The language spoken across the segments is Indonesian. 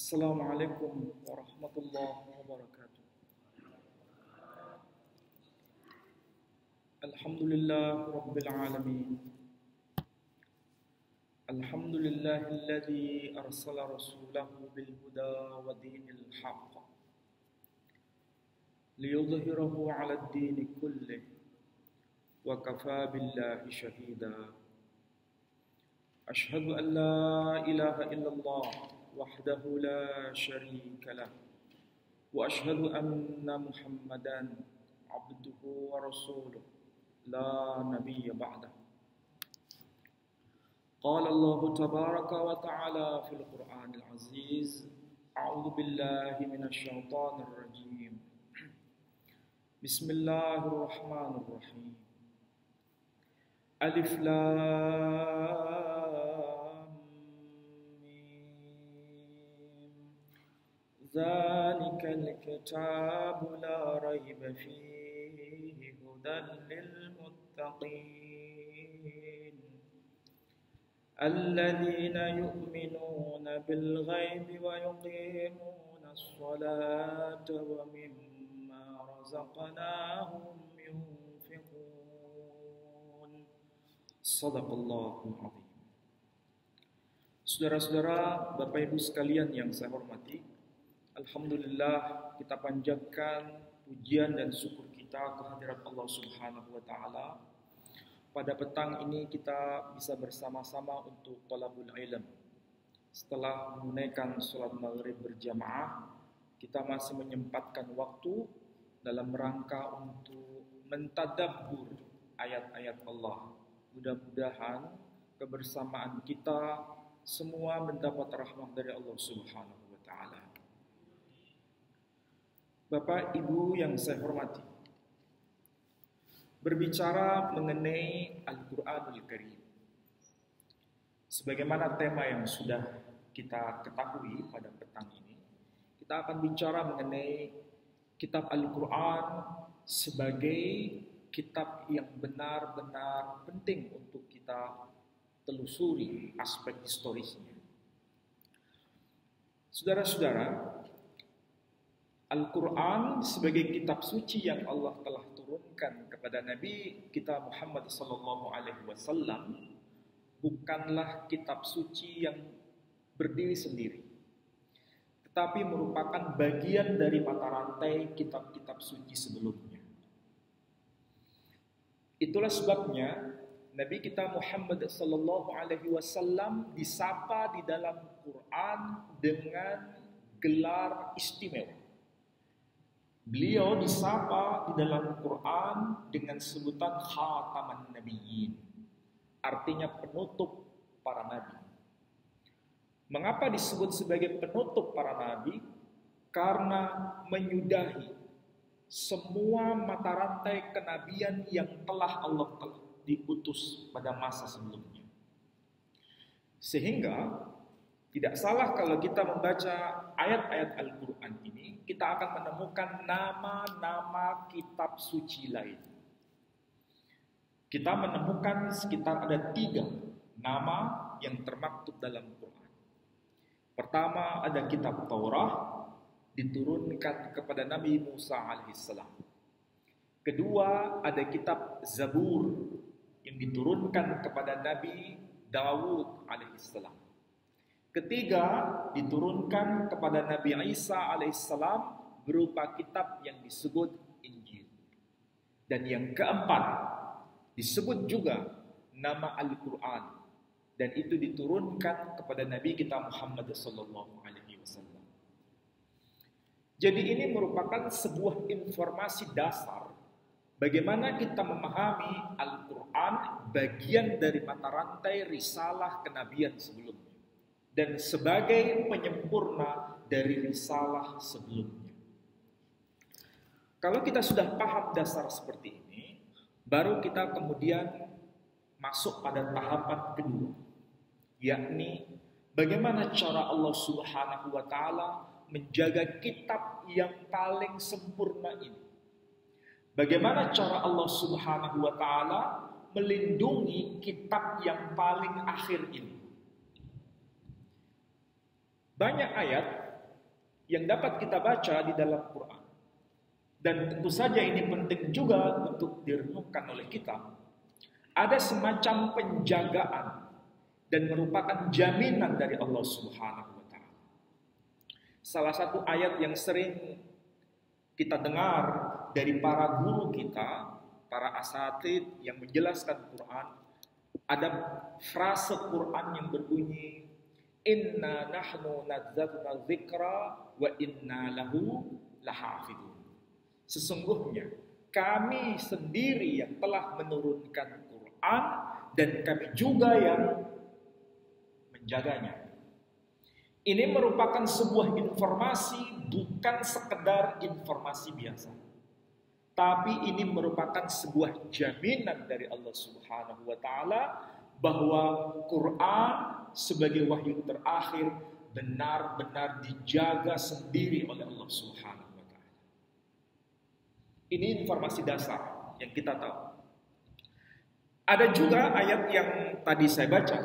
Assalamualaikum warahmatullahi wabarakatuh. Alhamdulillah rabbil alamin. Alhamdulillahilladzi arsala rasulahu bil huda wa dinil haqq liyudhhirahu 'alad dini kullih wa kafaa billahi shahida. Ashhadu an la ilaha illallah wahdahu la syarika lah wa ashhadu anna Muhammadan abduhu wa rasuluh la nabiyya ba'dah. Qala Allah tabaraka wa ta'ala fil Qur'anil aziz. A'udzu billahi minasy syaithanir rajim. Bismillahirrahmanirrahim. Alif lam mim. Dzalikal kitabu la raiba fihi hudan lil muttaqin. الذين يؤمنون بالغيب ويقيمون الصلاة ومما رزقناهم ينفقون. Shadaqallahul azim. Saudara-saudara, Bapak Ibu sekalian yang saya hormati, alhamdulillah kita panjatkan pujian dan syukur kita kehadirat Allah Subhanahu wa taala. Pada petang ini kita bisa bersama-sama untuk thalabul ilm. Setelah menunaikan sholat maghrib berjamaah, kita masih menyempatkan waktu dalam rangka untuk mentadabbur ayat-ayat Allah. Mudah-mudahan kebersamaan kita semua mendapat rahmat dari Allah Subhanahu wa taala. Bapak Ibu yang saya hormati, berbicara mengenai Al-Quranul Karim, sebagaimana tema yang sudah kita ketahui pada petang ini, kita akan bicara mengenai kitab Al-Quran sebagai kitab yang benar-benar penting untuk kita telusuri aspek historisnya. Saudara-saudara, Al-Quran sebagai kitab suci yang Allah telah turunkan kepada Nabi kita Muhammad SAW bukanlah kitab suci yang berdiri sendiri, tetapi merupakan bagian dari mata rantai kitab-kitab suci sebelumnya. Itulah sebabnya Nabi kita Muhammad SAW disapa di dalam Quran dengan gelar istimewa. Beliau disapa di dalam Quran dengan sebutan Khataman Nabiyyin, artinya penutup para nabi. Mengapa disebut sebagai penutup para nabi? Karena menyudahi semua mata rantai kenabian yang telah Allah diutus pada masa sebelumnya. Sehingga tidak salah kalau kita membaca ayat-ayat Al-Quran ini, kita akan menemukan nama-nama kitab suci lain. Kita menemukan sekitar ada 3 nama yang termaktub dalam Quran. Pertama ada kitab Taurat, diturunkan kepada Nabi Musa alaihissalam. Kedua ada kitab Zabur, yang diturunkan kepada Nabi Dawud alaihissalam. Ketiga, diturunkan kepada Nabi Isa alaihissalam berupa kitab yang disebut Injil. Dan yang keempat, disebut juga nama Al-Quran. Dan itu diturunkan kepada Nabi kita Muhammad SAW. Jadi ini merupakan sebuah informasi dasar bagaimana kita memahami Al-Quran bagian dari mata rantai risalah kenabian sebelumnya, dan sebagai penyempurna dari risalah sebelumnya. Kalau kita sudah paham dasar seperti ini, baru kita kemudian masuk pada tahapan kedua, yakni bagaimana cara Allah Subhanahu wa taala menjaga kitab yang paling sempurna ini. Bagaimana cara Allah Subhanahu wa taala melindungi kitab yang paling akhir ini. Banyak ayat yang dapat kita baca di dalam Quran. Dan tentu saja ini penting juga untuk direnungkan oleh kita. Ada semacam penjagaan dan merupakan jaminan dari Allah Subhanahu wa taala. Salah satu ayat yang sering kita dengar dari para guru kita, para asatid yang menjelaskan Quran, ada frase Quran yang berbunyi, Inna nahnu nazzalna dzikra wa inna lahu lahafidun. Sesungguhnya kami sendiri yang telah menurunkan Quran dan kami juga yang menjaganya. Ini merupakan sebuah informasi, bukan sekedar informasi biasa. Tapi ini merupakan sebuah jaminan dari Allah Subhanahu wa taala bahwa Quran sebagai wahyu terakhir benar-benar dijaga sendiri oleh Allah Subhanahu wa taala. Ini informasi dasar yang kita tahu. Ada juga ayat yang tadi saya baca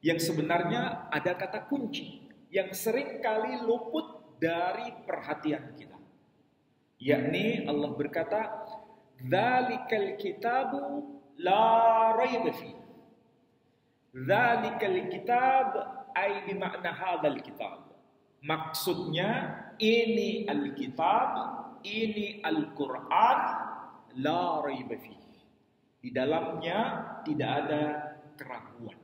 yang sebenarnya ada kata kunci yang sering kali luput dari perhatian kita. Yakni Allah berkata, "Dzalikal kitabu la raiba fi." Dzalikal kitab ay bimakna hadzal kitab. Maksudnya ini Alkitab, ini Al-Qur'an, la raiba fi. Di dalamnya tidak ada keraguan.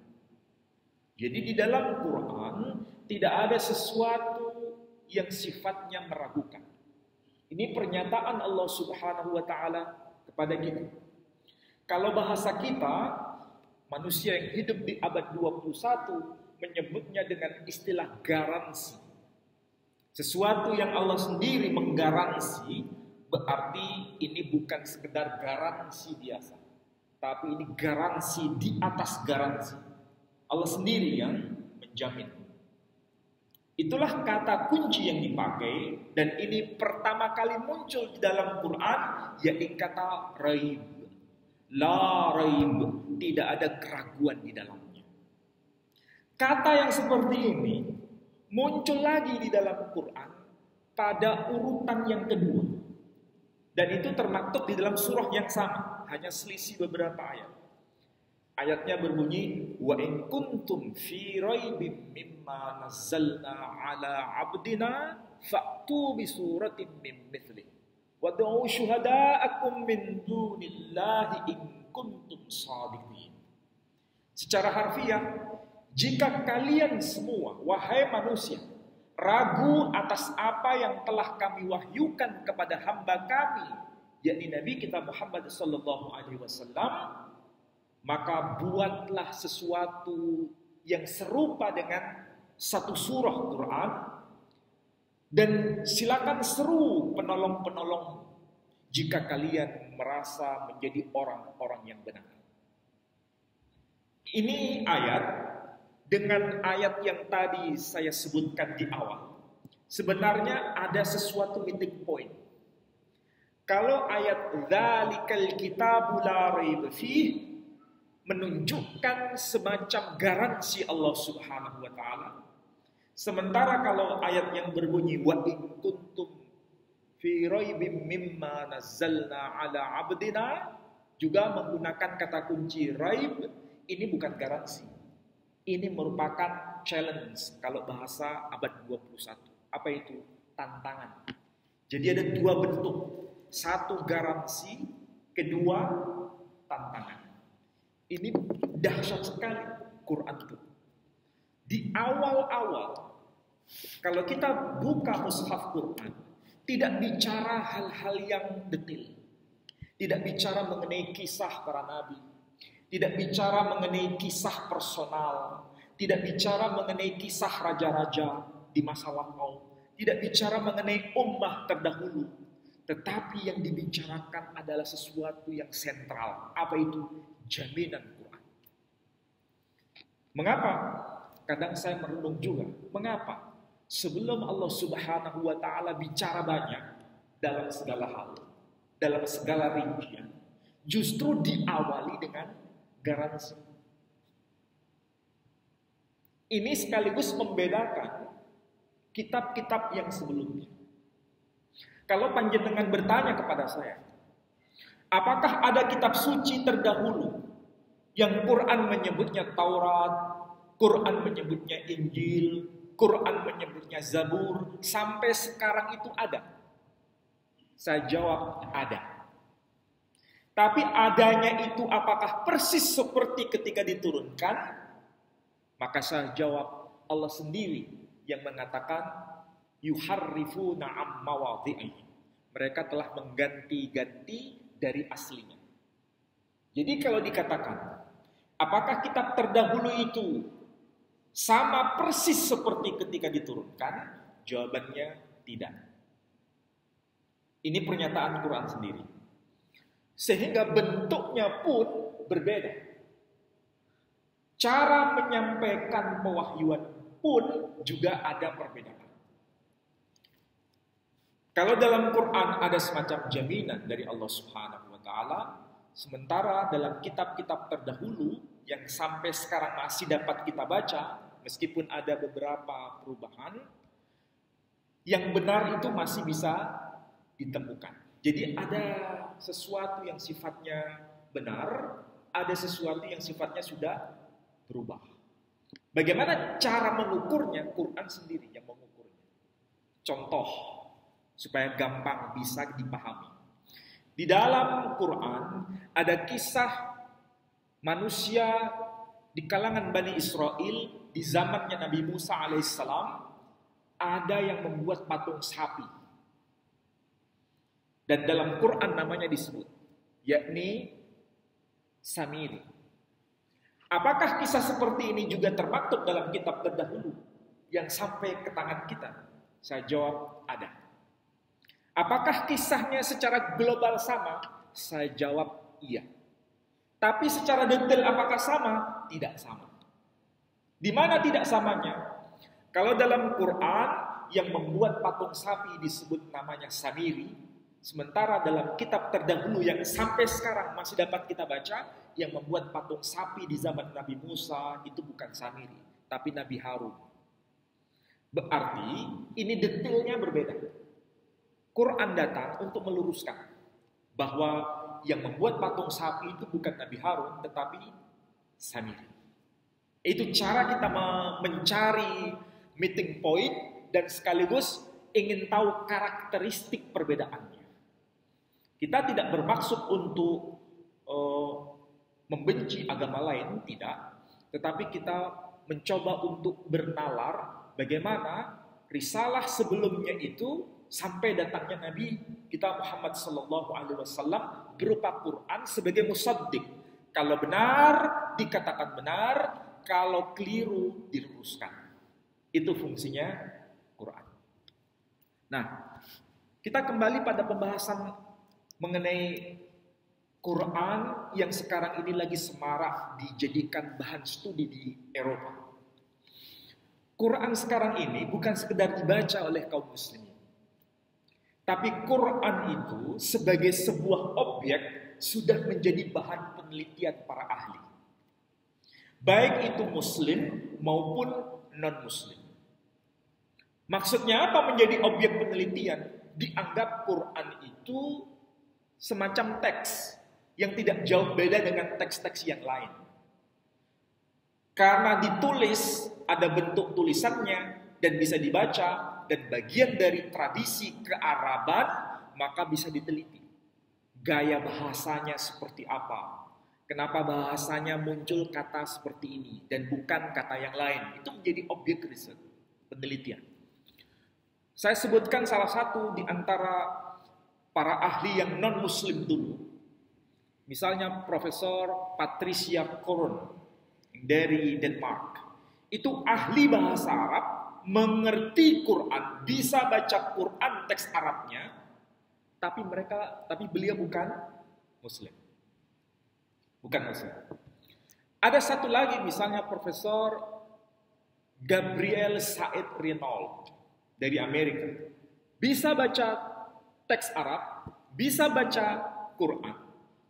Jadi di dalam Quran tidak ada sesuatu yang sifatnya meragukan. Ini pernyataan Allah Subhanahu wa taala kepada kita. Kalau bahasa kita, manusia yang hidup di abad 21 menyebutnya dengan istilah garansi. Sesuatu yang Allah sendiri menggaransi, berarti ini bukan sekedar garansi biasa, tapi ini garansi di atas garansi. Allah sendiri yang menjamin. Itulah kata kunci yang dipakai, dan ini pertama kali muncul di dalam Quran, yaitu kata raib. La raib, tidak ada keraguan di dalamnya. Kata yang seperti ini muncul lagi di dalam Quran pada urutan yang kedua. Dan itu termaktub di dalam surah yang sama, hanya selisih beberapa ayat. Ayatnya berbunyi, wa in kuntum fi raibim mimma nazzalna ala abdina fa'tu bi suratin min mithli wad'u syuhada'akum min dunillahi in kuntum shadiqin. Secara harfiah, jika kalian semua, wahai manusia, ragu atas apa yang telah kami wahyukan kepada hamba kami, yakni Nabi kita Muhammad sallallahu alaihi wasallam, maka buatlah sesuatu yang serupa dengan satu surah Quran dan silakan seru penolong-penolong jika kalian merasa menjadi orang-orang yang benar. Ini ayat dengan ayat yang tadi saya sebutkan di awal. Sebenarnya ada sesuatu meeting point. Kalau ayat dzalikal kitabu la raiba fihi menunjukkan semacam garansi Allah Subhanahu wa taala. Sementara kalau ayat yang berbunyi wa in kuntum fi raibim mimma nazzalna ala abdina juga menggunakan kata kunci raib, ini bukan garansi. Ini merupakan challenge kalau bahasa abad 21. Apa itu? Tantangan. Jadi ada dua bentuk. Satu garansi, kedua tantangan. Ini dahsyat sekali Quran itu. Di awal-awal, kalau kita buka mushaf Quran, tidak bicara hal-hal yang detail. Tidak bicara mengenai kisah para nabi. Tidak bicara mengenai kisah personal. Tidak bicara mengenai kisah raja-raja di masa lampau. Tidak bicara mengenai ummah terdahulu. Tetapi yang dibicarakan adalah sesuatu yang sentral. Apa itu? Jaminan Quran. Mengapa? Kadang saya merenung juga. Mengapa? Sebelum Allah Subhanahu wa taala bicara banyak dalam segala hal, dalam segala rincian, justru diawali dengan garansi. Ini sekaligus membedakan kitab-kitab yang sebelumnya. Kalau panjenengan bertanya kepada saya, apakah ada kitab suci terdahulu yang Quran menyebutnya Taurat, Quran menyebutnya Injil, Quran menyebutnya Zabur, sampai sekarang itu ada? Saya jawab ada. Tapi adanya itu apakah persis seperti ketika diturunkan? Maka saya jawab, Allah sendiri yang mengatakan yuharrifuna am mawadhi'i. Mereka telah mengganti-ganti dari aslinya. Jadi kalau dikatakan, apakah kitab terdahulu itu sama persis seperti ketika diturunkan? Jawabannya tidak. Ini pernyataan Quran sendiri. Sehingga bentuknya pun berbeda. Cara menyampaikan pewahyuan pun juga ada perbedaan. Kalau dalam Quran ada semacam jaminan dari Allah Subhanahu wa taala, sementara dalam kitab-kitab terdahulu yang sampai sekarang masih dapat kita baca, meskipun ada beberapa perubahan, yang benar itu masih bisa ditemukan. Jadi ada sesuatu yang sifatnya benar, ada sesuatu yang sifatnya sudah berubah. Bagaimana cara mengukurnya? Quran sendiri yang mengukurnya. Contoh, supaya gampang bisa dipahami. Di dalam Quran ada kisah manusia di kalangan Bani Israel di zamannya Nabi Musa alaihissalam, ada yang membuat patung sapi. Dan dalam Quran namanya disebut, yakni Samiri. Apakah kisah seperti ini juga termaktub dalam kitab terdahulu yang sampai ke tangan kita? Saya jawab, ada. Apakah kisahnya secara global sama? Saya jawab, iya. Tapi secara detail apakah sama? Tidak sama. Di mana tidak samanya? Kalau dalam Quran yang membuat patung sapi disebut namanya Samiri, sementara dalam kitab terdahulu yang sampai sekarang masih dapat kita baca, yang membuat patung sapi di zaman Nabi Musa itu bukan Samiri, tapi Nabi Harun. Berarti ini detailnya berbeda. Quran datang untuk meluruskan bahwa yang membuat patung sapi itu bukan Nabi Harun, tetapi Samiri. Itu cara kita mencari meeting point dan sekaligus ingin tahu karakteristik perbedaannya. Kita tidak bermaksud untuk membenci agama lain, tidak. Tetapi kita mencoba untuk bernalar bagaimana risalah sebelumnya itu sampai datangnya Nabi kita Muhammad Sallallahu Alaihi Wasallam berupa Quran sebagai musaddiq. Kalau benar dikatakan benar, kalau keliru diluruskan. Itu fungsinya Quran. Nah, kita kembali pada pembahasan mengenai Quran yang sekarang ini lagi semarak dijadikan bahan studi di Eropa. Quran sekarang ini bukan sekedar dibaca oleh kaum muslimin. Tapi Quran itu sebagai sebuah objek sudah menjadi bahan penelitian para ahli. Baik itu muslim maupun non-muslim. Maksudnya apa menjadi objek penelitian? Dianggap Quran itu semacam teks yang tidak jauh beda dengan teks-teks yang lain. Karena ditulis, ada bentuk tulisannya dan bisa dibaca, dan bagian dari tradisi kearaban, maka bisa diteliti. Gaya bahasanya seperti apa? Kenapa bahasanya muncul kata seperti ini dan bukan kata yang lain? Itu menjadi objek riset, penelitian. Saya sebutkan salah satu di antara para ahli yang non-muslim dulu. Misalnya Profesor Patricia Koron dari Denmark. Itu ahli bahasa Arab, mengerti Quran, bisa baca Quran teks Arabnya, tapi beliau bukan muslim. Bukan muslim. Ada satu lagi misalnya Profesor Gabriel Said Renault dari Amerika. Bisa baca teks Arab, bisa baca Quran,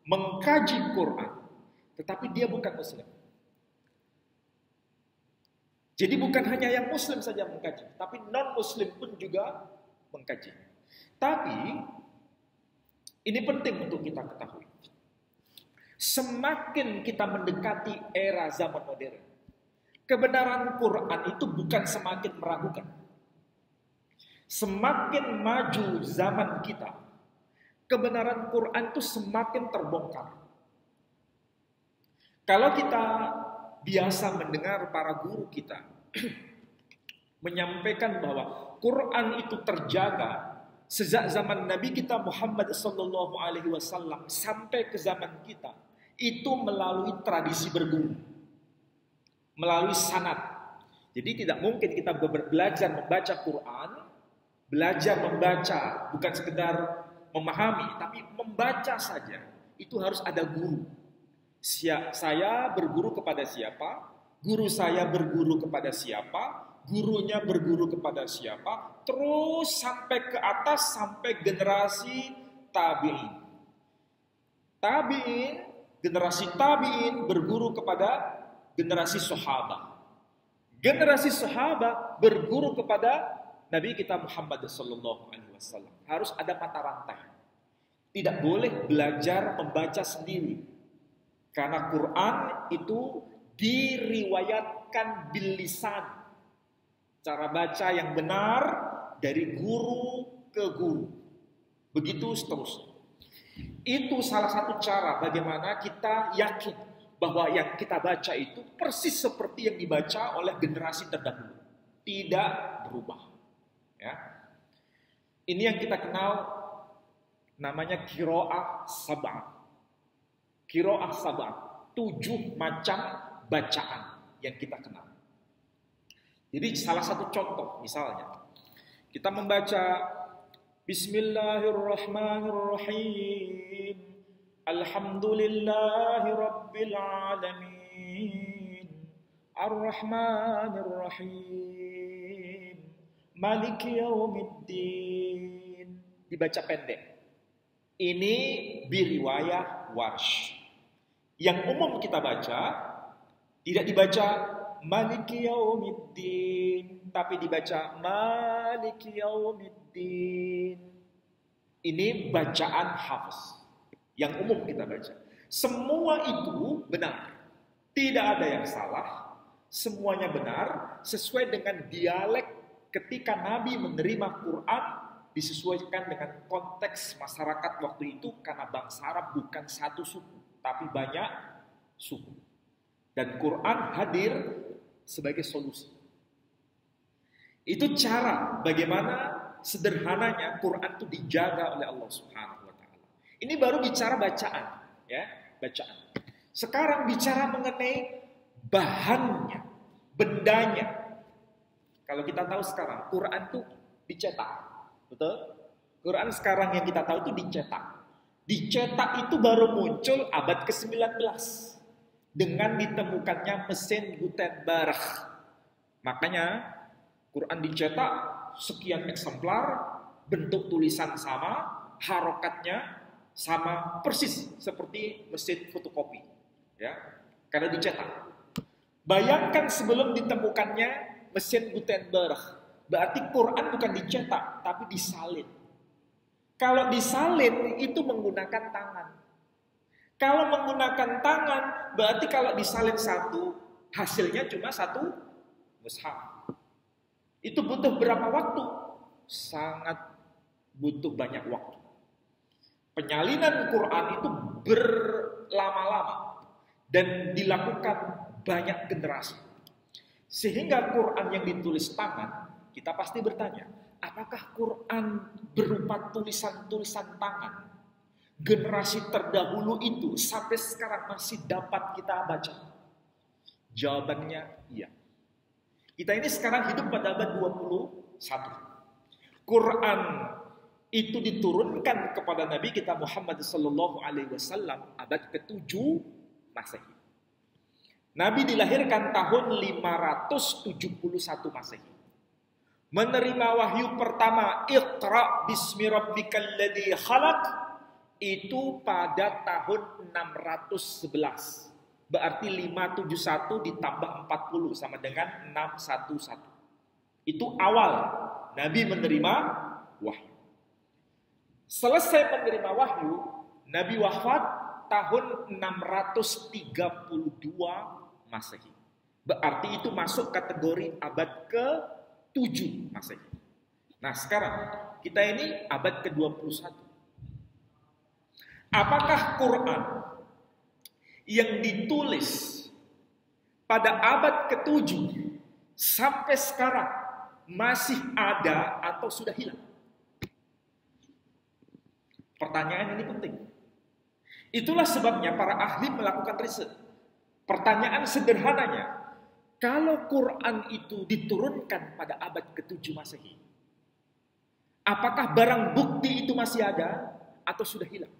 mengkaji Quran, tetapi dia bukan muslim. Jadi bukan hanya yang muslim saja mengkaji, tapi non-muslim pun juga mengkaji. Tapi ini penting untuk kita ketahui. Semakin kita mendekati era zaman modern, kebenaran Quran itu bukan semakin meragukan. Semakin maju zaman kita, kebenaran Quran itu semakin terbongkar. Kalau kita biasa mendengar para guru kita menyampaikan bahwa Quran itu terjaga sejak zaman Nabi kita Muhammad sallallahu alaihi wasallam sampai ke zaman kita, itu melalui tradisi berguru, melalui sanad. Jadi tidak mungkin kita belajar membaca Quran, belajar membaca bukan sekedar memahami, tapi membaca saja. Itu harus ada guru. Saya berguru kepada siapa, guru saya berguru kepada siapa, gurunya berguru kepada siapa, terus sampai ke atas, sampai generasi tabi'in. Generasi tabi'in berguru kepada generasi sahabat. Generasi sahabat berguru kepada Nabi kita Muhammad SAW. Harus ada mata rantai. Tidak boleh belajar membaca sendiri. Karena Quran itu diriwayatkan bil lisan. Cara baca yang benar dari guru ke guru. Begitu seterusnya. Itu salah satu cara bagaimana kita yakin bahwa yang kita baca itu persis seperti yang dibaca oleh generasi terdahulu. Tidak berubah. Ya. Ini yang kita kenal namanya qiraah sab'ah. Qiraah sab'ah, 7 macam bacaan yang kita kenal. Jadi salah satu contoh misalnya, kita membaca Bismillahirrahmanirrahim, Alhamdulillahi Rabbil Alamin, Ar-Rahmanir-Rahim, Maliki Yaumiddin. Dibaca pendek. Ini biriwayah Warsh. Yang umum kita baca, tidak dibaca Maliki Yaumiddin, tapi dibaca Maliki Yaumiddin. Ini bacaan Hafiz. Yang umum kita baca. Semua itu benar. Tidak ada yang salah. Semuanya benar. Sesuai dengan dialek ketika Nabi menerima Quran, disesuaikan dengan konteks masyarakat waktu itu. Karena bangsa Arab bukan satu suku, tapi banyak suku. Dan Quran hadir sebagai solusi. Itu cara bagaimana sederhananya Quran itu dijaga oleh Allah Subhanahu wa Ta'ala. Ini baru bicara bacaan, ya, bacaan. Sekarang bicara mengenai bahannya, bendanya. Kalau kita tahu sekarang Quran itu dicetak, betul? Quran sekarang yang kita tahu itu dicetak. Dicetak itu baru muncul abad ke-19 dengan ditemukannya mesin Gutenberg. Makanya Quran dicetak sekian eksemplar, bentuk tulisan sama, harokatnya sama persis seperti mesin fotokopi, ya, karena dicetak. Bayangkan sebelum ditemukannya mesin Gutenberg, berarti Quran bukan dicetak tapi disalin. Kalau disalin itu menggunakan tangan. Kalau menggunakan tangan berarti kalau disalin satu hasilnya cuma satu mushaf. Itu butuh berapa waktu? Sangat butuh banyak waktu. Penyalinan Quran itu berlama-lama dan dilakukan banyak generasi. Sehingga Quran yang ditulis tangan, kita pasti bertanya, apakah Quran berupa tulisan-tulisan tangan? Generasi terdahulu itu sampai sekarang masih dapat kita baca? Jawabannya iya. Kita ini sekarang hidup pada abad 21. Quran itu diturunkan kepada Nabi kita Muhammad sallallahu alaihi wasallam abad ke-7 Masehi. Nabi dilahirkan tahun 571 Masehi. Menerima wahyu pertama Iqra bismi rabbikal ladzi khalaq itu pada tahun 611. Berarti 571 ditambah 40 sama dengan 611. Itu awal Nabi menerima wahyu. Selesai menerima wahyu, Nabi wafat tahun 632 Masehi. Berarti itu masuk kategori abad ke-7 Masehi. Nah sekarang, kita ini abad ke-21. Apakah Quran yang ditulis pada abad ke-7 sampai sekarang masih ada atau sudah hilang? Pertanyaan ini penting. Itulah sebabnya para ahli melakukan riset. Pertanyaan sederhananya, kalau Quran itu diturunkan pada abad ke-7 Masehi, apakah barang bukti itu masih ada atau sudah hilang?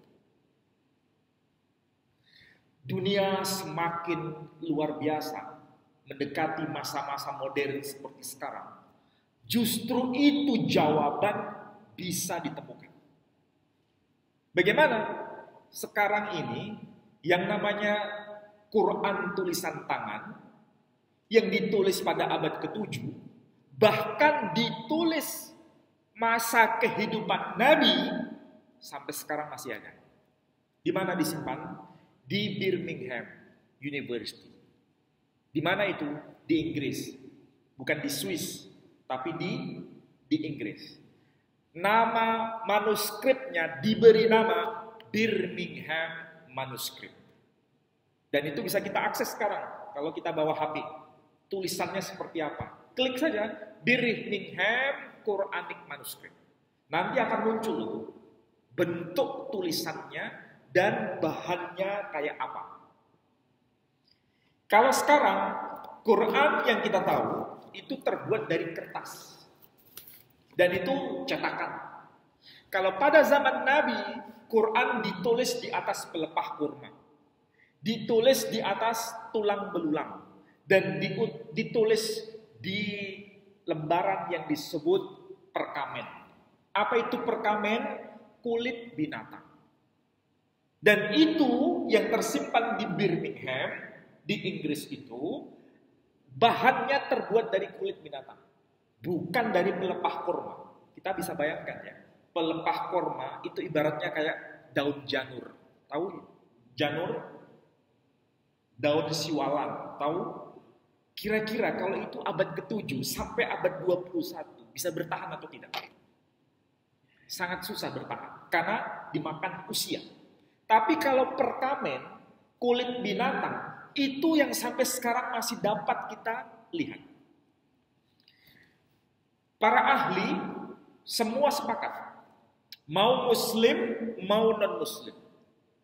Dunia semakin luar biasa mendekati masa-masa modern seperti sekarang. Justru itu jawaban bisa ditemukan. Bagaimana sekarang ini yang namanya Quran tulisan tangan yang ditulis pada abad ke-7 bahkan ditulis masa kehidupan Nabi sampai sekarang masih ada. Di mana disimpan? Di Birmingham University. Di mana itu? Di Inggris. Bukan di Swiss, tapi di Inggris. Nama manuskripnya diberi nama Birmingham Manuskrip. Dan itu bisa kita akses sekarang kalau kita bawa HP. Tulisannya seperti apa? Klik saja Birmingham Quranic Manuscript. Nanti akan muncul bentuk tulisannya dan bahannya kayak apa. Kalau sekarang Quran yang kita tahu itu terbuat dari kertas. Dan itu cetakan. Kalau pada zaman Nabi, Quran ditulis di atas pelepah kurma. Ditulis di atas tulang belulang. Dan ditulis di lembaran yang disebut perkamen. Apa itu perkamen? Kulit binatang. Dan itu yang tersimpan di Birmingham, di Inggris itu, bahannya terbuat dari kulit binatang. Bukan dari pelepah kurma. Kita bisa bayangkan ya. Pelepah kurma itu ibaratnya kayak daun janur. Tahu janur? Daun siwalan. Tahu? Kira-kira kalau itu abad ke-7 sampai abad 21 bisa bertahan atau tidak? Sangat susah bertahan. Karena dimakan usia. Tapi kalau perkamen, kulit binatang, itu yang sampai sekarang masih dapat kita lihat. Para ahli semua sepakat, mau muslim, mau non-muslim,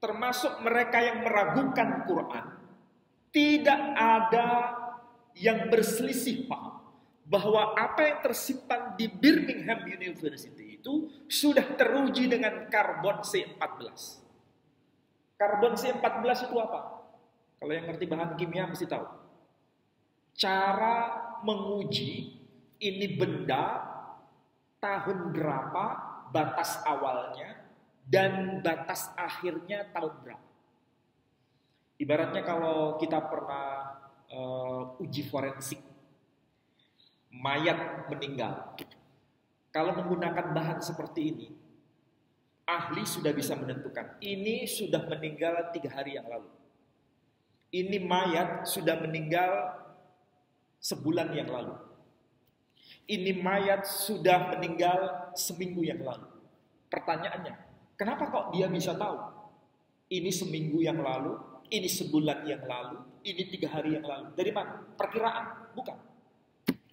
termasuk mereka yang meragukan Quran, tidak ada yang berselisih paham bahwa apa yang tersimpan di Birmingham University itu sudah teruji dengan karbon C14. Karbon C14 itu apa? Kalau yang ngerti bahan kimia mesti tahu. Cara menguji ini benda tahun berapa, batas awalnya, dan batas akhirnya tahun berapa. Ibaratnya kalau kita pernah uji forensik, mayat meninggal. Kalau menggunakan bahan seperti ini, ahli sudah bisa menentukan, ini sudah meninggal 3 hari yang lalu. Ini mayat sudah meninggal sebulan yang lalu. Ini mayat sudah meninggal seminggu yang lalu. Pertanyaannya, kenapa kok dia bisa tahu? Ini seminggu yang lalu, ini sebulan yang lalu, ini 3 hari yang lalu. Dari mana? Perkiraan? Bukan.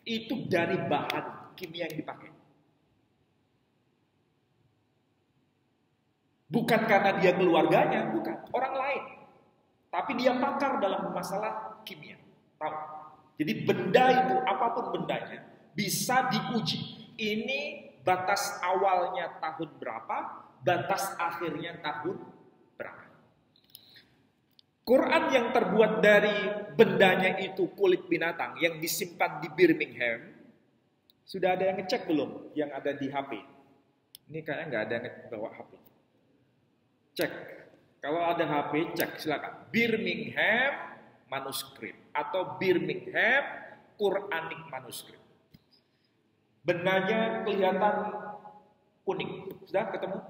Itu dari bahan kimia yang dipakai. Bukan karena dia keluarganya, bukan. Orang lain. Tapi dia pakar dalam masalah kimia. Tahu? Jadi benda itu, apapun bendanya, bisa diuji. Ini batas awalnya tahun berapa, batas akhirnya tahun berapa. Quran yang terbuat dari bendanya itu kulit binatang yang disimpan di Birmingham, sudah ada yang ngecek belum? Yang ada di HP. Ini kayaknya nggak ada yang bawa HP. Cek. Kalau ada HP, cek silakan. Birmingham manuskrip atau Birmingham Quranic manuskrip. Bendanya kelihatan kuning. Sudah ketemu?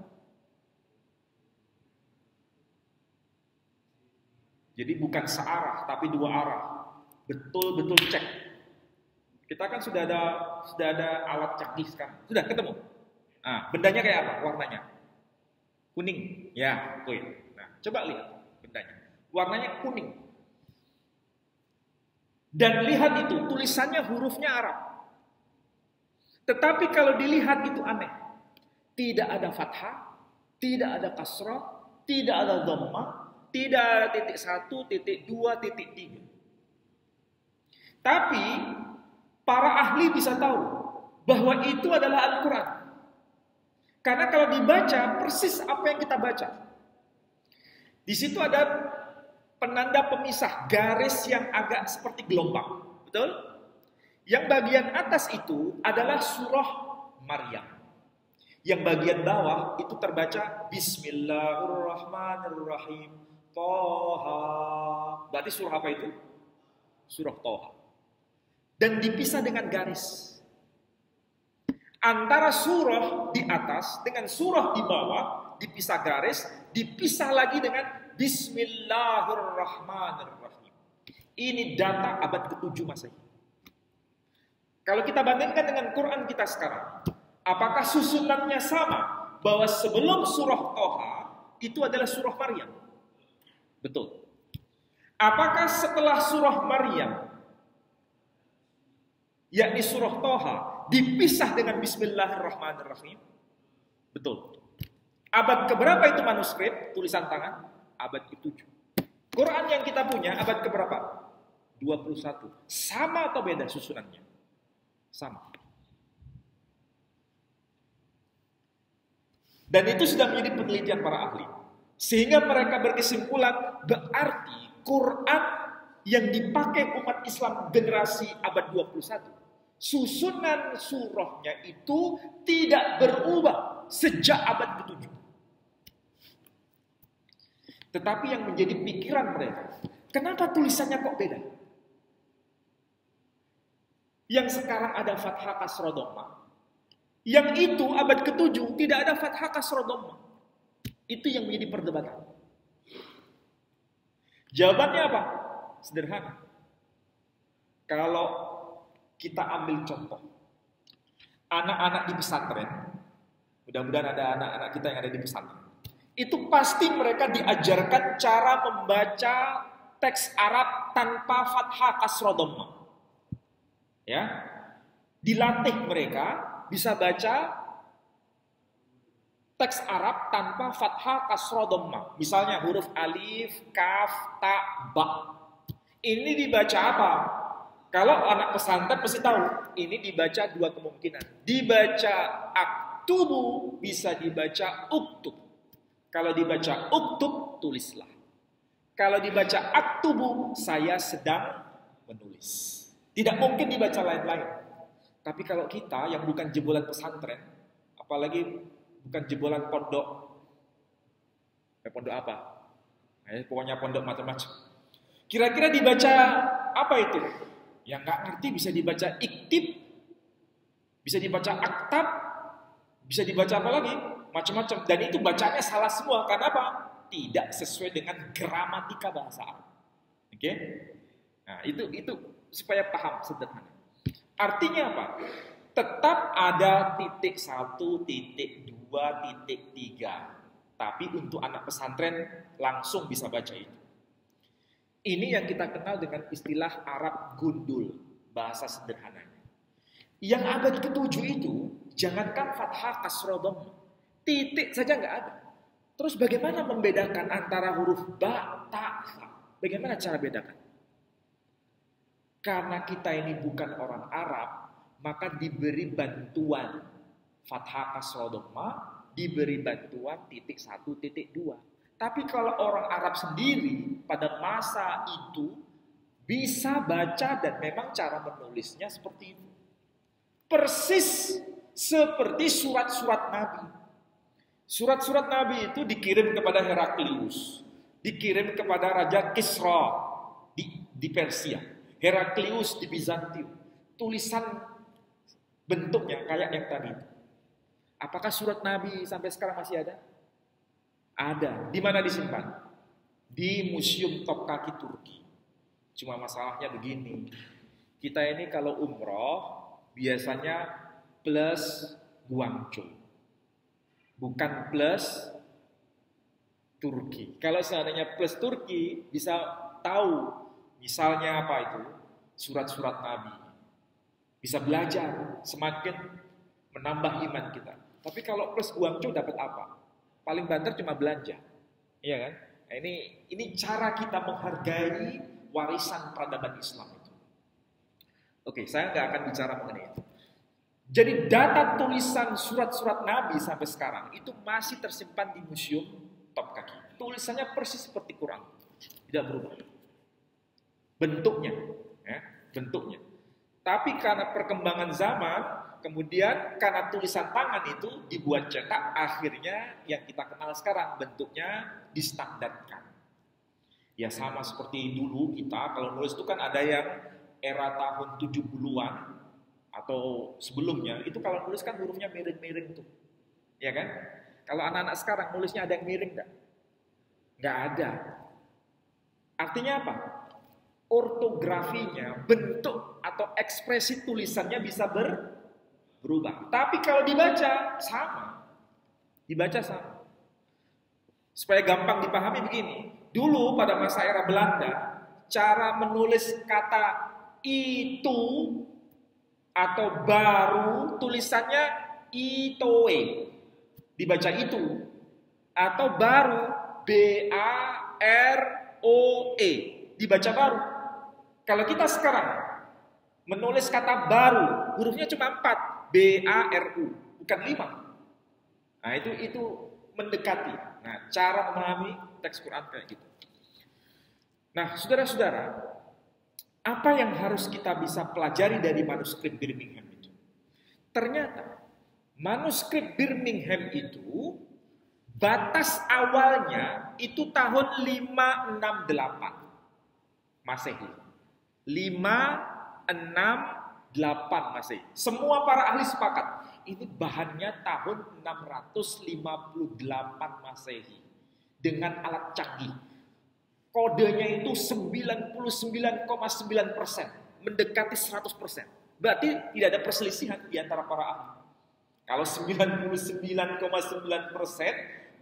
Jadi bukan searah tapi dua arah. Betul-betul cek. Kita kan sudah ada alat canggih sekarang. Sudah ketemu? Nah, bendanya kayak apa? Warnanya kuning. Ya, betul. Nah, coba lihat bendanya. Warnanya kuning. Dan lihat itu, tulisannya hurufnya Arab. Tetapi kalau dilihat itu aneh. Tidak ada fathah, tidak ada kasrah, tidak ada dhammah, tidak ada titik 1, titik 2, titik 3. Tapi para ahli bisa tahu bahwa itu adalah Al-Quran. Karena kalau dibaca persis apa yang kita baca. Di situ ada penanda pemisah, garis yang agak seperti gelombang. Betul? Yang bagian atas itu adalah surah Maryam. Yang bagian bawah itu terbaca Bismillahirrahmanirrahim. Toha. Berarti surah apa itu? Surah Toha. Dan dipisah dengan garis. Antara surah di atas dengan surah di bawah dipisah garis, dipisah lagi dengan Bismillahirrahmanirrahim. Ini data abad ke-7 Masehi. Kalau kita bandingkan dengan Quran kita sekarang, apakah susunannya sama? Bahwa sebelum surah Toha itu adalah surah Maryam. Betul. Apakah setelah surah Maryam, yakni surah Toha, dipisah dengan Bismillahirrahmanirrahim? Betul. Abad keberapa itu manuskrip, tulisan tangan? Abad ke-7. Quran yang kita punya abad keberapa? 21. Sama atau beda susunannya? Sama. Dan itu sudah menjadi penelitian para ahli. Sehingga mereka berkesimpulan berarti Quran yang dipakai umat Islam generasi abad 21. Susunan surahnya itu tidak berubah sejak abad ke-7. Tetapi yang menjadi pikiran mereka, kenapa tulisannya kok beda? Yang sekarang ada fathah kasrah dhammah. Yang itu abad ke-7 tidak ada fathah kasrah dhammah. Itu yang menjadi perdebatan. Jawabannya apa? Sederhana. Kalau kita ambil contoh, anak-anak di pesantren, mudah-mudahan ada anak-anak kita yang ada di pesantren, itu pasti mereka diajarkan cara membaca teks Arab tanpa fathah kasrah dhammah. Ya, dilatih mereka bisa baca teks Arab tanpa fathah kasrah dhammah. Misalnya huruf alif, kaf, ta, ba. Ini dibaca apa? Kalau anak pesantren pasti tahu, ini dibaca dua kemungkinan. Dibaca aktubu, bisa dibaca uktub. Kalau dibaca uktub, tulislah. Kalau dibaca aktubu, saya sedang menulis. Tidak mungkin dibaca lain-lain. Tapi kalau kita yang bukan jebolan pesantren, apalagi bukan jebolan pondok, pondok apa? Pokoknya pondok macam-macam. Kira-kira dibaca apa itu? Yang nggak ngerti bisa dibaca iktib, bisa dibaca aktab, bisa dibaca apa lagi? Macam-macam. Dan itu bacanya salah semua. Karena apa? Tidak sesuai dengan gramatika bahasa Arab. Oke? Nah, itu supaya paham sederhana. Artinya apa? Tetap ada titik 1, titik 2, titik 3. Tapi untuk anak pesantren langsung bisa baca itu. Ini yang kita kenal dengan istilah Arab gundul, bahasa sederhananya. Yang abad ke-7 itu, jangankan fathah kasrah dhammah, titik saja nggak ada. Terus bagaimana membedakan antara huruf ba, ta, sa? Bagaimana cara bedakan? Karena kita ini bukan orang Arab, maka diberi bantuan fathah kasrah dhammah, diberi bantuan titik 1, titik 2. Tapi kalau orang Arab sendiri pada masa itu bisa baca dan memang cara menulisnya seperti itu. Persis seperti surat-surat Nabi. Surat-surat Nabi itu dikirim kepada Heraklius, dikirim kepada Raja Kisra, di Persia, Heraklius di Bizantium. Tulisan bentuknya kayak yang tadi. Apakah surat Nabi sampai sekarang masih ada? Ada. Di mana disimpan? Di Museum Topkapı Turki. Cuma masalahnya begini. Kita ini kalau umroh biasanya plus Guangzhou. Bukan plus Turki. Kalau seandainya plus Turki bisa tahu misalnya apa itu? Surat-surat Nabi. Bisa belajar, semakin menambah iman kita. Tapi kalau plus Guangzhou dapat apa? Paling banter cuma belanja. Iya kan? Nah, ini cara kita menghargai warisan peradaban Islam itu. Oke, saya nggak akan bicara mengenai itu. Jadi data tulisan surat-surat Nabi sampai sekarang itu masih tersimpan di Museum Topkapı. Tulisannya persis seperti Quran, tidak berubah. Bentuknya, ya, bentuknya. Tapi karena perkembangan zaman, kemudian karena tulisan tangan itu dibuat cetak, akhirnya yang kita kenal sekarang bentuknya distandarkan. Ya sama seperti dulu kita kalau nulis itu kan ada yang era tahun 70-an atau sebelumnya, itu kalau nulis kan hurufnya miring-miring tuh. Ya kan? Kalau anak-anak sekarang nulisnya ada yang miring enggak? Enggak ada. Artinya apa? Ortografinya, bentuk atau ekspresi tulisannya bisa berubah. Tapi kalau dibaca sama. Dibaca sama. Supaya gampang dipahami begini. Dulu pada masa era Belanda, cara menulis kata itu atau baru tulisannya itoe. Dibaca itu. Atau baru B-A-R-O-E. Dibaca baru. Kalau kita sekarang menulis kata baru, hurufnya cuma 4, B-A-R-U, bukan 5. Nah, itu mendekati. Nah, cara memahami teks Quran kayak gitu. Nah, saudara-saudara, apa yang harus kita bisa pelajari dari manuskrip Birmingham itu? Ternyata manuskrip Birmingham itu batas awalnya itu tahun 568 Masehi. 568 Masehi. Semua para ahli sepakat. Ini bahannya tahun 658 Masehi. Dengan alat canggih. Kodenya itu 99,9%. Mendekati 100%. Berarti tidak ada perselisihan di antara para ahli. Kalau 99,9%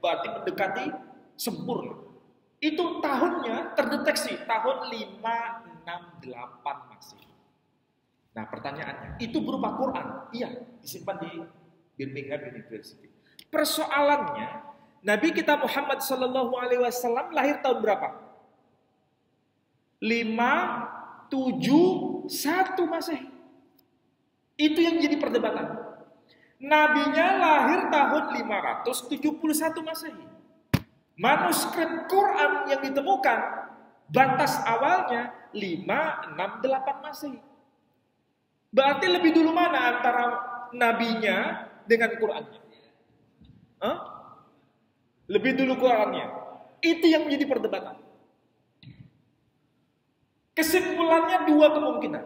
berarti mendekati sempurna. Itu tahunnya terdeteksi tahun 568 Masehi. Nah, pertanyaannya, itu berupa Quran? Iya, disimpan di Birmingham University. Persoalannya, Nabi kita Muhammad SAW lahir tahun berapa? 571 Masehi. Itu yang jadi perdebatan. Nabinya lahir tahun 571 Masehi. Manuskrip Quran yang ditemukan batas awalnya 568 Masehi. Berarti lebih dulu mana antara nabinya dengan Qurannya? Lebih dulu Qurannya. Itu yang menjadi perdebatan. Kesimpulannya dua kemungkinan.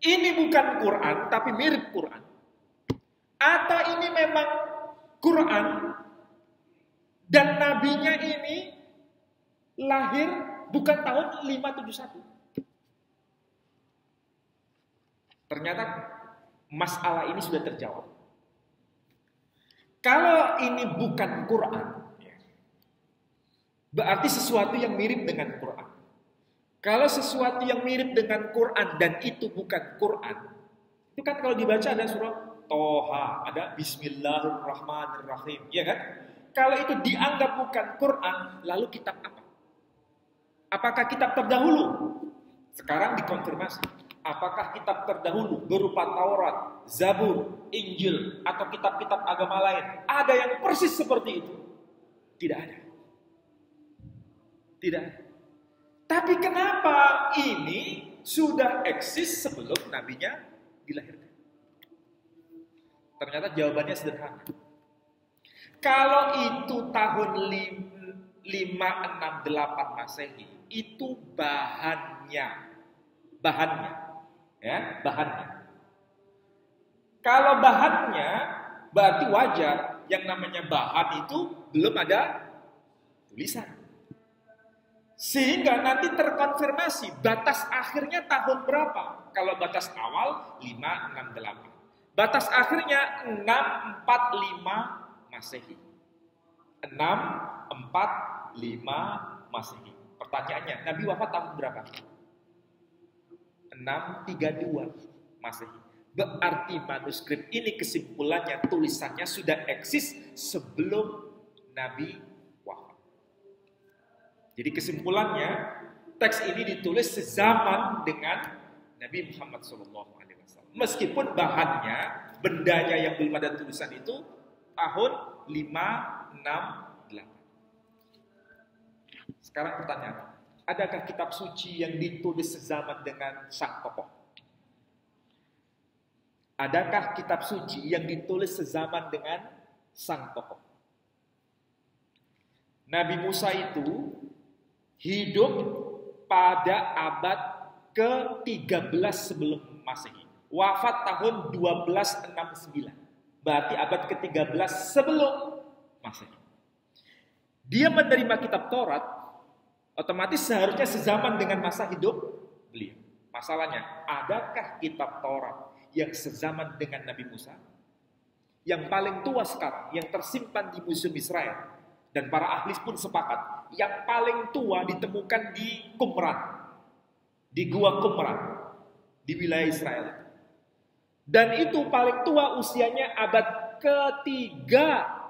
Ini bukan Quran tapi mirip Quran. Atau ini memang Quran dan nabinya ini lahir bukan tahun 571. Ternyata masalah ini sudah terjawab. Kalau ini bukan Quran, berarti sesuatu yang mirip dengan Quran. Kalau sesuatu yang mirip dengan Quran dan itu bukan Quran, itu kan kalau dibaca ada surah Toha, ada Bismillahirrahmanirrahim, ya kan? Kalau itu dianggap bukan Quran, lalu kitab apa? Apakah kitab terdahulu? Sekarang dikonfirmasi. Apakah kitab terdahulu berupa Taurat, Zabur, Injil, atau kitab-kitab agama lain? Ada yang persis seperti itu? Tidak ada. Tidak ada. Tapi kenapa ini sudah eksis sebelum nabinya dilahirkan? Ternyata jawabannya sederhana. Kalau itu tahun 568 Masehi, itu bahannya bahannya, ya, bahannya. Kalau bahannya berarti wajar, yang namanya bahan itu belum ada tulisan. Sehingga nanti terkonfirmasi batas akhirnya tahun berapa. Kalau batas awal 568. Batas akhirnya 645 Masehi. 645 Masehi. Pertanyaannya, Nabi wafat tahun berapa? 632 Masehi. Berarti manuskrip ini kesimpulannya, tulisannya sudah eksis sebelum Nabi wafat. Jadi kesimpulannya, teks ini ditulis sezaman dengan Nabi Muhammad SAW. Meskipun bahannya, bendanya yang belum ada tulisan itu tahun 568. Sekarang pertanyaan, adakah kitab suci yang ditulis sezaman dengan sang tokoh? Adakah kitab suci yang ditulis sezaman dengan sang tokoh? Nabi Musa itu hidup pada abad ke-13 sebelum Masehi. Wafat tahun 1269. Berarti abad ke-13 sebelum Masehi. Dia menerima kitab Taurat, otomatis seharusnya sezaman dengan masa hidup beliau. Masalahnya, adakah kitab Taurat yang sezaman dengan Nabi Musa? Yang paling tua sekarang, yang tersimpan di Museum Israel, dan para ahli pun sepakat, yang paling tua ditemukan di Qumran, di Gua Qumran, di wilayah Israel. Dan itu paling tua usianya abad ke-3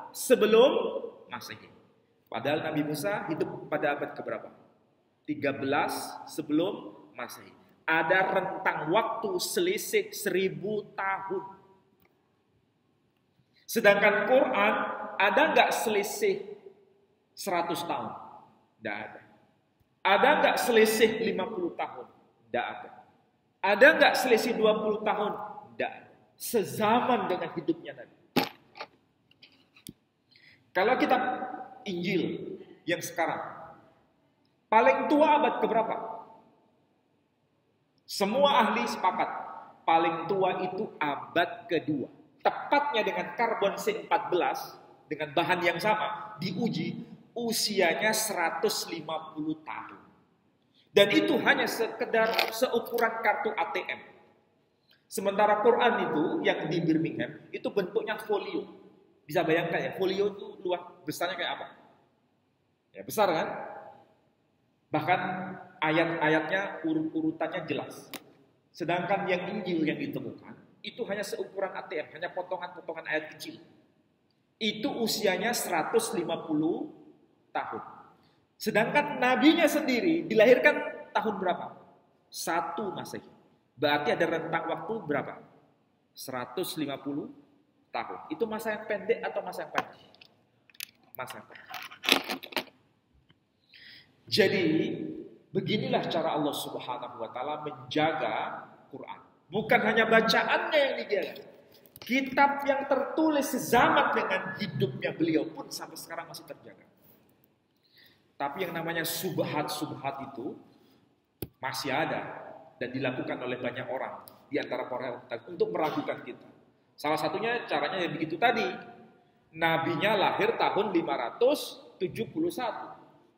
sebelum Masehi. Padahal Nabi Musa hidup pada abad keberapa? 13 sebelum Masehi. Ada rentang waktu selisih 1000 tahun. Sedangkan Quran ada nggak selisih 100 tahun? Tidak ada. Ada nggak selisih 50 tahun? Tidak ada. Ada nggak selisih 20 tahun? Tidak ada. Sezaman dengan hidupnya Nabi. Kalau kitab Injil yang sekarang, paling tua abad keberapa? Semua ahli sepakat, paling tua itu abad kedua. Tepatnya dengan karbon C14, dengan bahan yang sama, diuji, usianya 150 tahun. Dan itu hanya sekedar seukuran kartu ATM. Sementara Quran itu, yang di Birmingham, itu bentuknya folio. Bisa bayangkan ya, folio itu luas, besarnya kayak apa? Ya besar kan? Bahkan ayat-ayatnya urut-urutannya jelas. Sedangkan yang Injil yang ditemukan itu hanya seukuran ATM, hanya potongan-potongan ayat kecil. Itu usianya 150 tahun. Sedangkan nabinya sendiri dilahirkan tahun berapa? 1 Masehi. Berarti ada rentang waktu berapa? 150 tahun. Itu masa yang pendek atau masa yang panjang? Masa yang panjang. Jadi, beginilah cara Allah Subhanahu wa taala menjaga Quran. Bukan hanya bacaannya yang dijaga. Kitab yang tertulis sezaman dengan hidupnya beliau pun sampai sekarang masih terjaga. Tapi yang namanya subhat-subhat itu masih ada dan dilakukan oleh banyak orang di antara para orang untuk meragukan kita. Salah satunya caranya yang begitu tadi. Nabinya lahir tahun 571.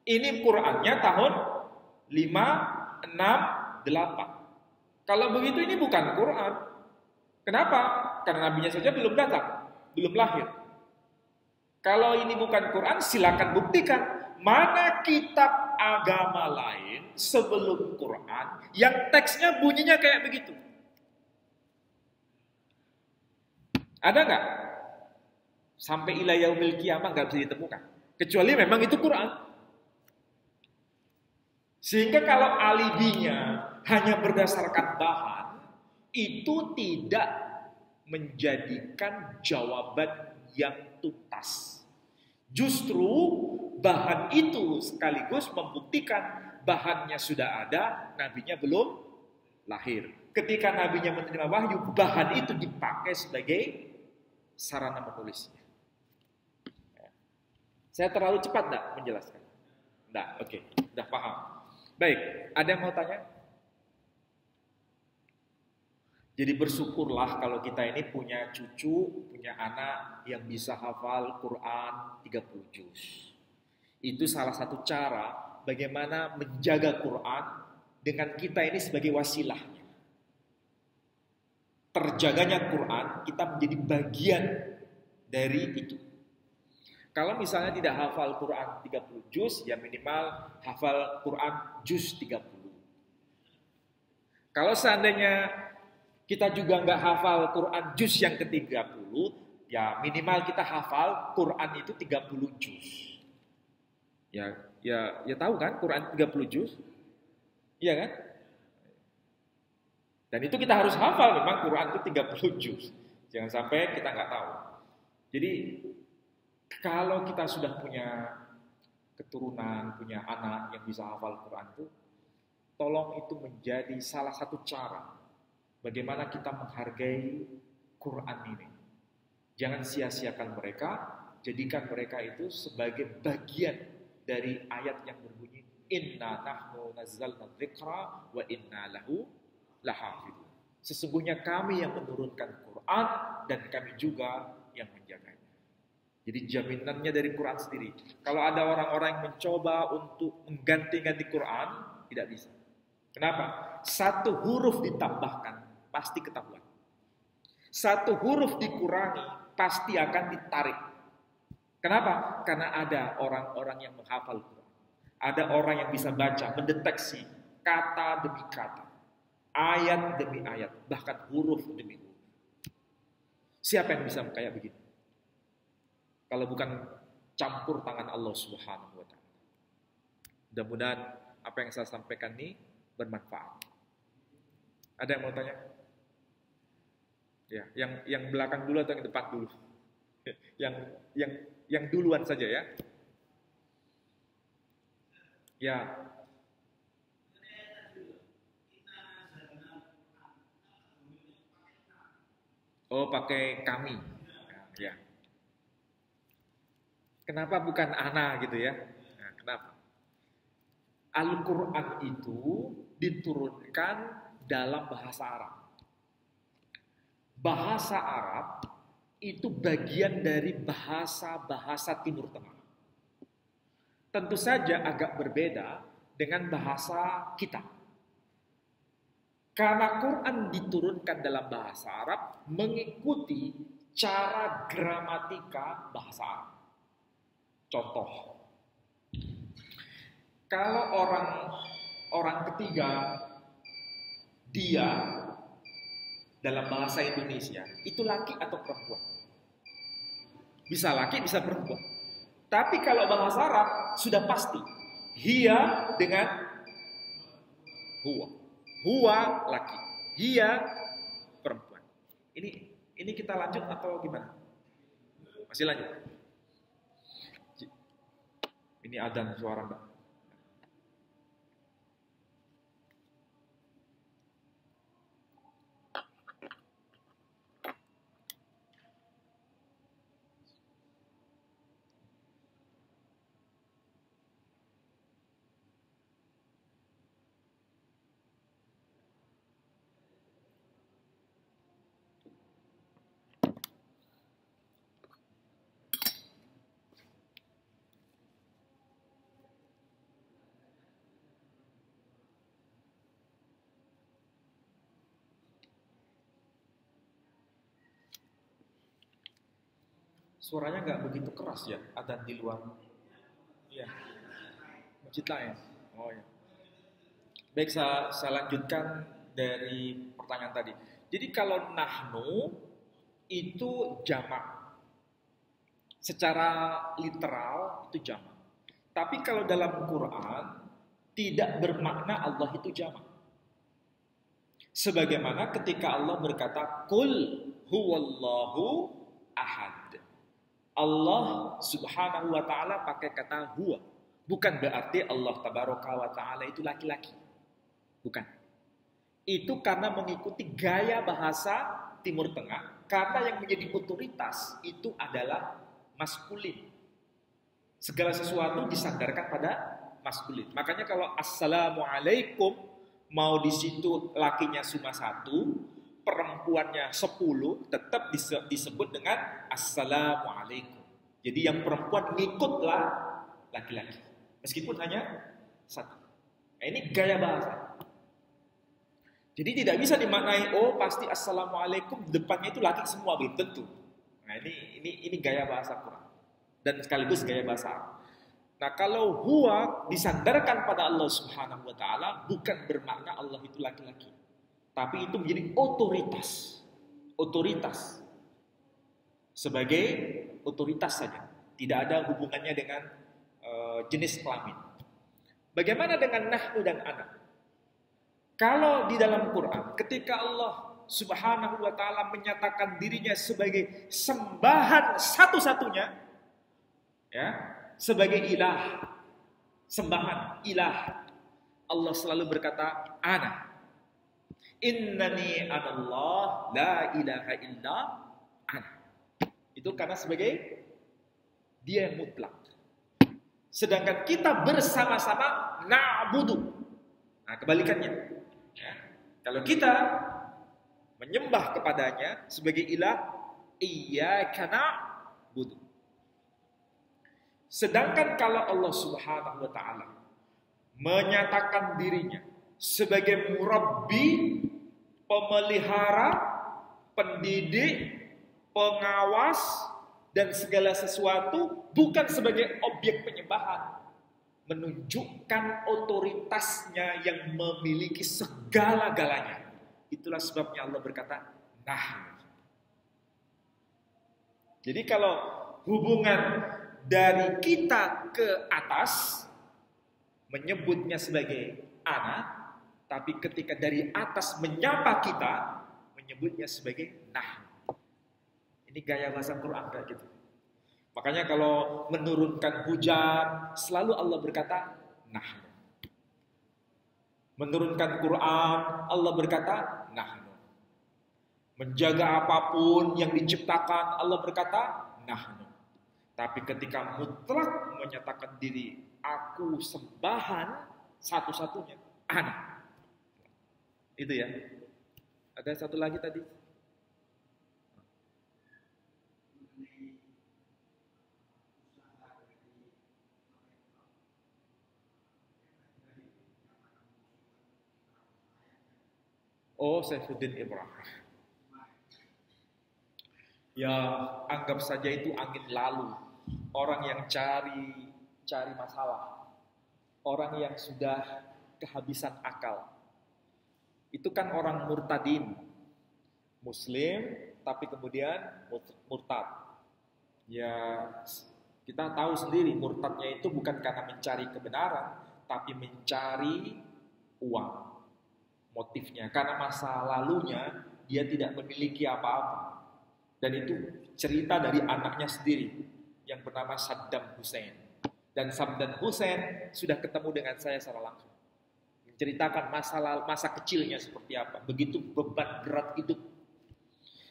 Ini Qur'annya tahun 568. Kalau begitu ini bukan Quran. Kenapa? Karena nabinya saja belum datang, belum lahir. Kalau ini bukan Quran, silakan buktikan mana kitab agama lain sebelum Quran yang teksnya bunyinya kayak begitu. Ada nggak? Sampai ila yaumil qiyamah nggak bisa ditemukan. Kecuali memang itu Quran. Sehingga kalau alibinya hanya berdasarkan bahan, itu tidak menjadikan jawaban yang tuntas. Justru bahan itu sekaligus membuktikan bahannya sudah ada, nabinya belum lahir. Ketika nabinya menerima wahyu, bahan itu dipakai sebagai sarana menulisnya. Saya terlalu cepat enggak menjelaskan? Enggak, oke, udah paham. Baik, ada yang mau tanya? Jadi bersyukurlah kalau kita ini punya cucu, punya anak yang bisa hafal Quran 30 juz. Itu salah satu cara bagaimana menjaga Quran dengan kita ini sebagai wasilahnya. Terjaganya Quran, kita menjadi bagian dari itu. Kalau misalnya tidak hafal Quran 30 juz, ya minimal hafal Quran juz 30. Kalau seandainya kita juga nggak hafal Quran juz yang ke-30, ya minimal kita hafal Quran itu 30 juz. Ya tahu kan Quran 30 juz? Iya kan? Dan itu kita harus hafal memang Quran itu 30 juz. Jangan sampai kita nggak tahu. Jadi kalau kita sudah punya keturunan, punya anak yang bisa hafal Quran itu, tolong itu menjadi salah satu cara bagaimana kita menghargai Quran ini. Jangan sia-siakan mereka, jadikan mereka itu sebagai bagian dari ayat yang berbunyi Inna nahnu nazzalna dzikra wa inna lahu lahafidun. Sesungguhnya kami yang menurunkan Quran dan kami juga yang menjaganya. Jadi jaminannya dari Quran sendiri. Kalau ada orang-orang yang mencoba untuk mengganti-ganti Quran, tidak bisa. Kenapa? Satu huruf ditambahkan, pasti ketahuan. Satu huruf dikurangi, pasti akan ditarik. Kenapa? Karena ada orang-orang yang menghafal Quran. Ada orang yang bisa baca, mendeteksi kata demi kata, ayat demi ayat, bahkan huruf demi huruf. Siapa yang bisa kayak begitu? Kalau bukan campur tangan Allah Subhanahu wa taala. Mudah-mudahan apa yang saya sampaikan ini bermanfaat. Ada yang mau tanya? Ya, yang belakang dulu atau yang depan dulu? Yang duluan saja ya. Ya. Oh, pakai kami. Ya. Kenapa bukan ana gitu ya? Nah, kenapa? Al-Quran itu diturunkan dalam bahasa Arab. Bahasa Arab itu bagian dari bahasa-bahasa Timur Tengah. Tentu saja agak berbeda dengan bahasa kita. Karena Quran diturunkan dalam bahasa Arab mengikuti cara gramatika bahasa Arab. Contoh, kalau orang ketiga dia dalam bahasa Indonesia itu laki atau perempuan? Bisa laki, bisa perempuan. Tapi kalau bahasa Arab sudah pasti hia dengan huwa. Huwa laki, hia perempuan. Ini kita lanjut atau gimana? Masih lanjut. Ini adzan suara Mbak. Suaranya nggak begitu keras ya, adzan di luar. Iya. Masjid lain. Oh ya. Baik, saya lanjutkan dari pertanyaan tadi. Jadi kalau nahnu itu jamak. Secara literal itu jamak. Tapi kalau dalam Quran tidak bermakna Allah itu jamak. Sebagaimana ketika Allah berkata, Qul huwallahu ahad. Allah Subhanahu wa taala pakai kata huwa. Bukan berarti Allah tabaraka wa taala itu laki-laki. Bukan. Itu karena mengikuti gaya bahasa Timur Tengah. Karena yang menjadi otoritas itu adalah maskulin. Segala sesuatu disandarkan pada maskulin. Makanya kalau assalamualaikum mau di situ lakinya cuma satu, perempuan perempuannya 10, tetap disebut dengan Assalamualaikum. Jadi yang perempuan ngikutlah laki-laki. Meskipun hanya satu. Nah, ini gaya bahasa. Jadi tidak bisa dimaknai, oh pasti Assalamualaikum, depannya itu laki semua, belum tentu. Nah ini gaya bahasa Quran. Dan sekaligus gaya bahasa Arab. Nah kalau huwa disandarkan pada Allah Subhanahu wa Ta'ala, bukan bermakna Allah itu laki-laki, tapi itu menjadi otoritas sebagai otoritas saja, tidak ada hubungannya dengan jenis kelamin. Bagaimana dengan nahnu dan ana? Kalau di dalam Quran, ketika Allah Subhanahu wa Ta'ala menyatakan dirinya sebagai sembahan satu-satunya, ya, sebagai ilah, sembahan, ilah, Allah selalu berkata, ana. Innani anallah, la ilaha illa ana. Itu karena sebagai dia yang mutlak. Sedangkan kita bersama-sama na'budu. Nah, kebalikannya. Ya. Kalau kita menyembah kepadanya sebagai ilah, iyyaka na'budu. Sedangkan kalau Allah Subhanahu wa Ta'ala menyatakan dirinya sebagai murabbi, pemelihara, pendidik, pengawas, dan segala sesuatu, bukan sebagai objek penyembahan, menunjukkan otoritasnya yang memiliki segala-galanya. Itulah sebabnya Allah berkata, nah. Jadi kalau hubungan dari kita ke atas menyebutnya sebagai ana, tapi ketika dari atas menyapa kita menyebutnya sebagai nah. Ini gaya bahasa Quran kayak gitu. Makanya kalau menurunkan hujan selalu Allah berkata nah. Menurunkan Quran Allah berkata nah. Menjaga apapun yang diciptakan Allah berkata nah. Tapi ketika mutlak menyatakan diri, aku sembahan satu-satunya, ana. Itu ya. Ada satu lagi tadi. Oh, Saifuddin Ibrahim. Ya, anggap saja itu angin lalu. Orang yang cari masalah. Orang yang sudah kehabisan akal. Itu kan orang murtadin. Muslim, tapi kemudian murtad. Ya, kita tahu sendiri murtadnya itu bukan karena mencari kebenaran, tapi mencari uang. Motifnya, karena masa lalunya dia tidak memiliki apa-apa. Dan itu cerita dari anaknya sendiri yang bernama Saddam Hussein. Dan Saddam Hussein sudah ketemu dengan saya secara langsung. Menceritakan masa kecilnya seperti apa. Begitu beban berat hidup.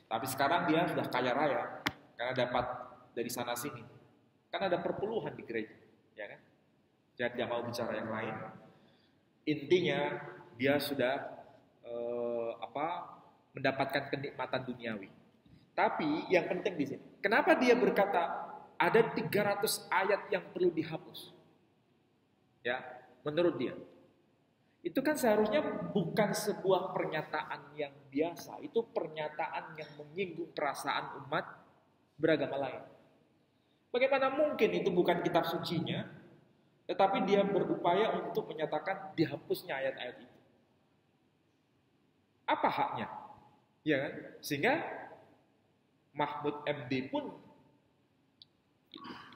Tapi sekarang dia sudah kaya raya karena dapat dari sana sini. Karena ada perpuluhan di gereja, ya kan? Jadi dia mau bicara yang lain. Intinya dia sudah mendapatkan kenikmatan duniawi. Tapi yang penting di sini, kenapa dia berkata ada 300 ayat yang perlu dihapus? Ya, menurut dia. Itu kan seharusnya bukan sebuah pernyataan yang biasa. Itu pernyataan yang menyinggung perasaan umat beragama lain. Bagaimana mungkin itu bukan kitab sucinya, tetapi dia berupaya untuk menyatakan dihapusnya ayat-ayat itu. Apa haknya? Ya kan? Sehingga Mahfud MD pun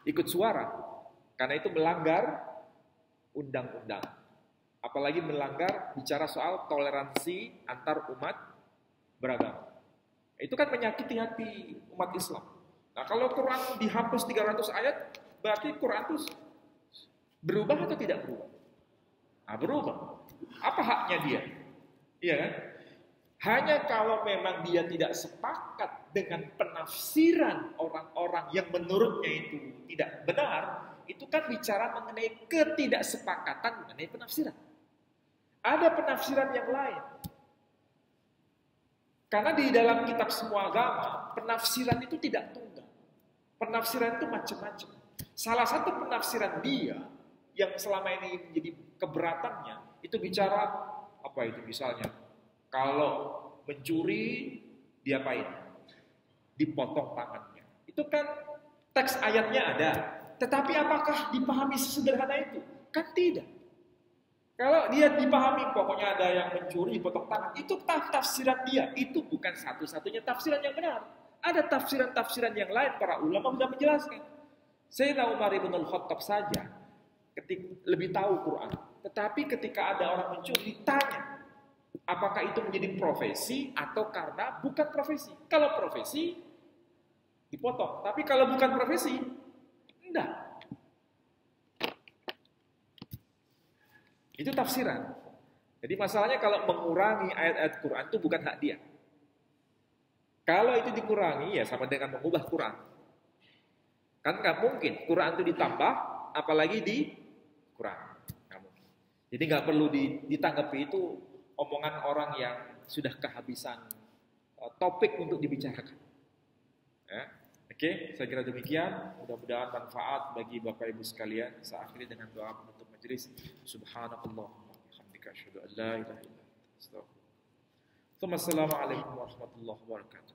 ikut suara. Karena itu melanggar undang-undang. Apalagi melanggar bicara soal toleransi antar umat beragama. Itu kan menyakiti hati umat Islam. Nah kalau Quran dihapus 300 ayat, berarti Quran itu berubah atau tidak berubah? Nah berubah. Apa haknya dia? Iya kan? Hanya kalau memang dia tidak sepakat dengan penafsiran orang-orang yang menurutnya itu tidak benar, itu kan bicara mengenai ketidaksepakatan mengenai penafsiran. Ada penafsiran yang lain. Karena di dalam kitab semua agama, penafsiran itu tidak tunggal. Penafsiran itu macam-macam. Salah satu penafsiran dia yang selama ini menjadi keberatannya, itu bicara apa itu misalnya, kalau mencuri diapain? Dipotong tangannya. Itu kan teks ayatnya ada. Tetapi apakah dipahami sesederhana itu? Kan tidak. Kalau dia dipahami pokoknya ada yang mencuri dipotong tangan, itu tafsiran dia. Itu bukan satu-satunya tafsiran yang benar. Ada tafsiran-tafsiran yang lain, para ulama sudah menjelaskan. Sayyidina Umar ibn al-Khattab saja lebih tahu Quran. Tetapi ketika ada orang mencuri, ditanya, apakah itu menjadi profesi atau karena bukan profesi? Kalau profesi, dipotong. Tapi kalau bukan profesi, enggak. Itu tafsiran. Jadi masalahnya kalau mengurangi ayat-ayat Quran itu bukan hak dia. Kalau itu dikurangi, ya sama dengan mengubah Quran. Kan nggak mungkin Quran itu ditambah, apalagi dikurangi. Nggak mungkin. Jadi nggak perlu ditanggapi itu omongan orang yang sudah kehabisan topik untuk dibicarakan. Ya. Oke, saya kira demikian. Mudah-mudahan manfaat bagi Bapak Ibu sekalian. Saya akhiri dengan doa penutup majelis. Subhanakallahumma wa bihamdika asyhadu an la ilaha illa anta astaghfiruka. Assalamualaikum warahmatullahi wabarakatuh.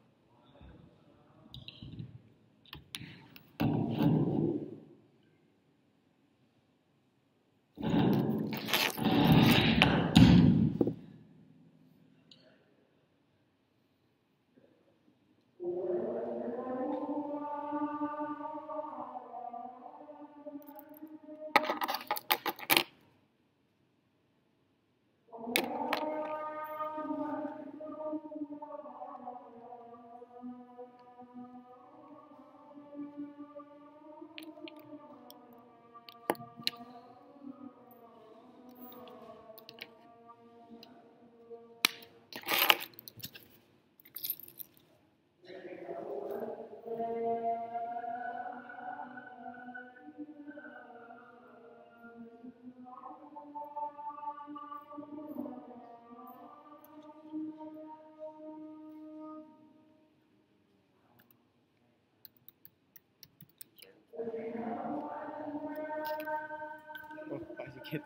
Oh, Pak Sigit.